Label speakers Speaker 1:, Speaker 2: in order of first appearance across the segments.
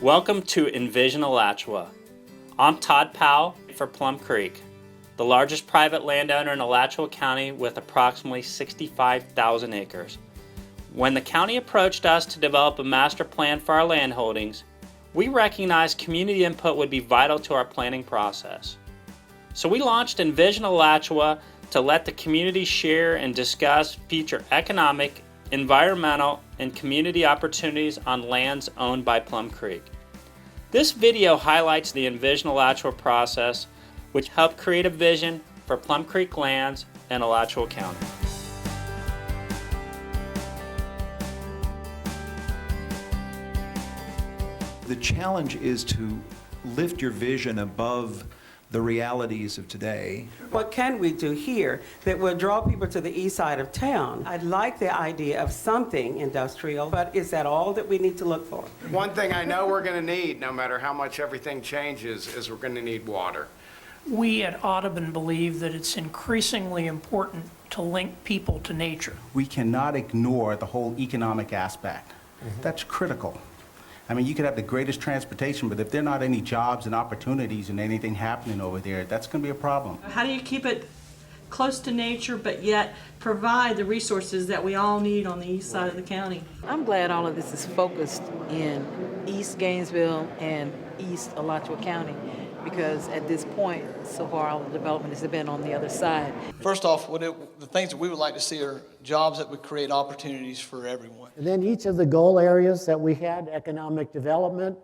Speaker 1: Welcome to Envision Alachua. I'm Todd Powell for Plum Creek, the largest private landowner in Alachua County with approximately 65,000 acres. When the county approached us to develop a master plan for our land holdings, we recognized community input would be vital to our planning process. So we launched Envision Alachua to let the community share and discuss future economic, environmental, and community opportunities on lands owned by Plum Creek. This video highlights the Envision Alachua process, which helped create a vision for Plum Creek lands in Alachua County.
Speaker 2: The challenge is to lift your vision above the realities of today.
Speaker 3: What can we do here that will draw people to the east side of town? I'd like the idea of something industrial, but is that all that we need to look for?
Speaker 4: One thing I know we're going to need, no matter how much everything changes, is we're going to need water.
Speaker 5: We at Audubon believe that it's increasingly important to link people to nature.
Speaker 6: We cannot ignore the whole economic aspect. That's critical. I mean, you could have the greatest transportation, but if there are not any jobs and opportunities and anything happening over there, that's going to be a problem.
Speaker 7: How do you keep it close to nature, but yet provide the resources that we all need on the east side of the county?
Speaker 8: I'm glad all of this is focused in East Gainesville and East Alachua County, because at this point, so far, all the development has been on the other side.
Speaker 9: First off, the things that we would like to see are jobs that would create opportunities for everyone.
Speaker 10: And then each of the goal areas that we had, economic development,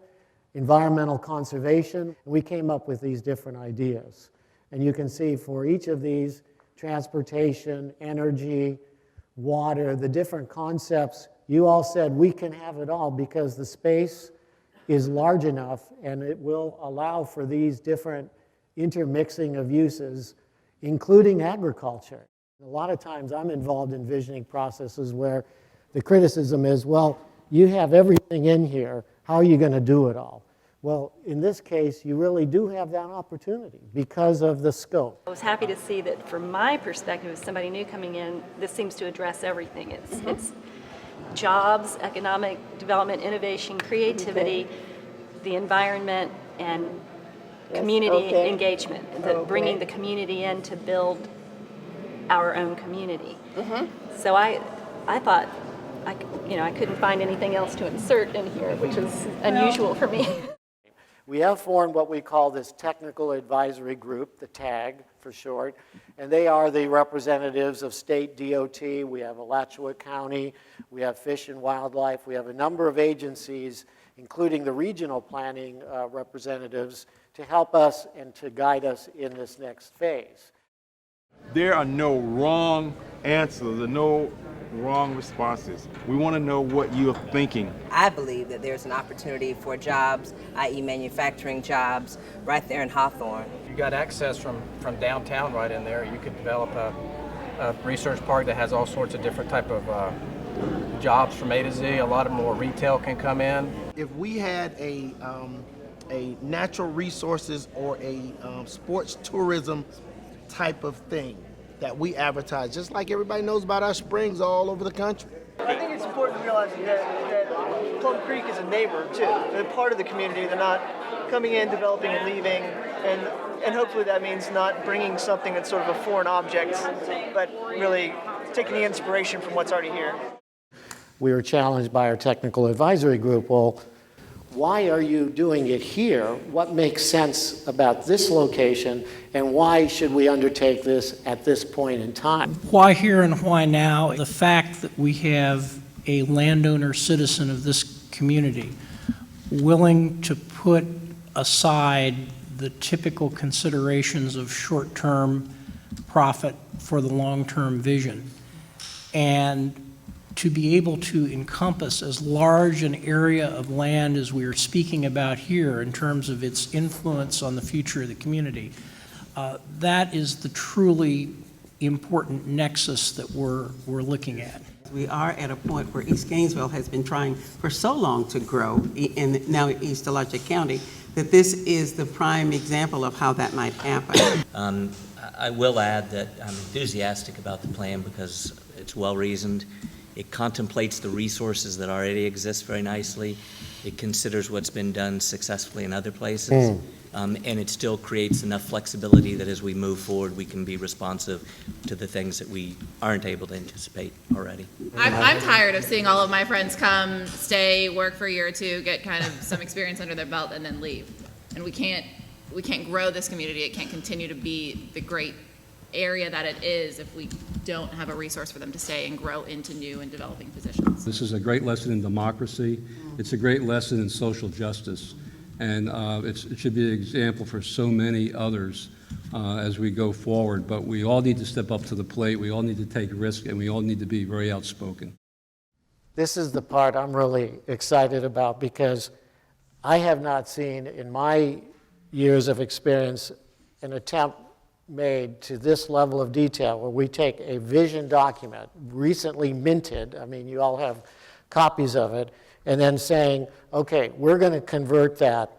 Speaker 10: environmental conservation, we came up with these different ideas. And you can see for each of these, transportation, energy, water, the different concepts, you all said we can have it all because the space is large enough and it will allow for these different intermixing of uses, including agriculture. A lot of times I'm involved in visioning processes where the criticism is, well, you have everything in here, how are you going to do it all? Well, in this case, you really do have that opportunity because of the scope.
Speaker 11: I was happy to see that from my perspective, as somebody new coming in, this seems to address everything. It's jobs, economic development, innovation, creativity, the environment, and community engagement, bringing the community in to build our own community. So I thought, I couldn't find anything else to insert in here, which is unusual for me.
Speaker 10: We have formed what we call this Technical Advisory Group, the TAG for short, and they are the representatives of state DOT. We have Alachua County, we have Fish and Wildlife, we have a number of agencies, including the regional planning representatives, to help us and to guide us in this next phase.
Speaker 12: There are no wrong answers or no wrong responses. We want to know what you're thinking.
Speaker 13: I believe that there's an opportunity for jobs, i.e. manufacturing jobs, right there in Hawthorne.
Speaker 14: You got access from downtown right in there. You could develop a research park that has all sorts of different type of jobs from A to Z. A lot of more retail can come in.
Speaker 15: If we had a natural resources or a sports tourism type of thing that we advertise, just like everybody knows about our springs all over the country.
Speaker 16: I think it's important to realize that Plum Creek is a neighbor too. They're part of the community. They're not coming in, developing, and leaving, and hopefully that means not bringing something that's sort of a foreign object, but really taking the inspiration from what's already here.
Speaker 10: We were challenged by our technical advisory group, well, why are you doing it here? What makes sense about this location, and why should we undertake this at this point in time?
Speaker 5: Why here and why now? The fact that we have a landowner citizen of this community willing to put aside the typical considerations of short-term profit for the long-term vision, and to be able to encompass as large an area of land as we are speaking about here in terms of its influence on the future of the community, that is the truly important nexus that we're looking at.
Speaker 3: We are at a point where East Gainesville has been trying for so long to grow, and now East Alachua County, that this is the prime example of how that might happen.
Speaker 17: I will add that I'm enthusiastic about the plan because it's well reasoned. It contemplates the resources that already exist very nicely. It considers what's been done successfully in other places. And it still creates enough flexibility that as we move forward, we can be responsive to the things that we aren't able to anticipate already.
Speaker 18: I'm tired of seeing all of my friends come, stay, work for a year or two, get kind of some experience under their belt, and then leave. And we can't grow this community. It can't continue to be the great area that it is if we don't have a resource for them to stay and grow into new and developing positions.
Speaker 19: This is a great lesson in democracy. It's a great lesson in social justice. And it should be an example for so many others as we go forward. But we all need to step up to the plate. We all need to take risk, and we all need to be very outspoken.
Speaker 10: This is the part I'm really excited about, because I have not seen in my years of experience an attempt made to this level of detail, where we take a vision document, recently minted, I mean, you all have copies of it, and then saying, okay, we're going to convert that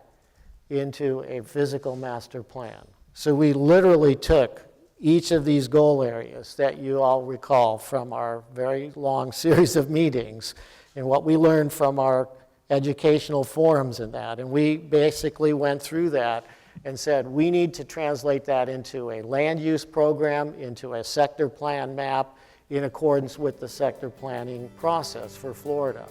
Speaker 10: into a physical master plan. So we literally took each of these goal areas that you all recall from our very long series of meetings and what we learned from our educational forums and that, and we basically went through that and said, we need to translate that into a land use program, into a sector plan map in accordance with the sector planning process for Florida.